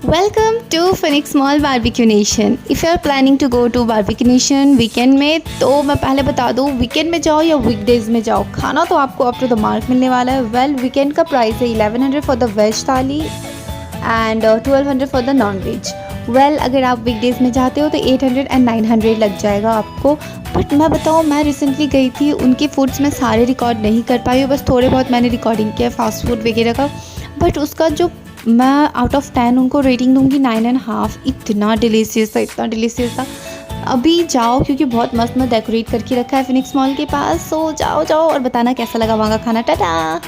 Welcome to Phoenix Mall Barbeque Nation. If you are planning to go to Barbeque Nation weekend में, तो मैं पहले बता दूँ वीकेंड में जाओ या वीकडेज़ में जाओ, खाना तो आपको अप टू द मार्क मिलने वाला है। वेल, वीकेंड का प्राइस है 1100 for the veg thali and 1200 for the non veg. Well, अगर आप वीकडेज़ में जाते हो तो 800 एंड 900 लग जाएगा आपको। बट मैं बताऊँ, मैं रिसेंटली गई थी, उनके फूड्स में सारे रिकॉर्ड नहीं कर पाई हूँ, बस थोड़े बहुत मैंने रिकॉर्डिंग किया फास्ट फूड वगैरह का। बट उसका जो मैं आउट ऑफ 10 उनको रेटिंग दूंगी 9.5। इतना डिलीशियस था, इतना डिलीशियस था। अभी जाओ क्योंकि बहुत मस्त मस्त डेकोरेट करके रखा है फिनिक्स मॉल के पास। सो जाओ जाओ और बताना कैसा लगा वहाँ का खाना। टाटा।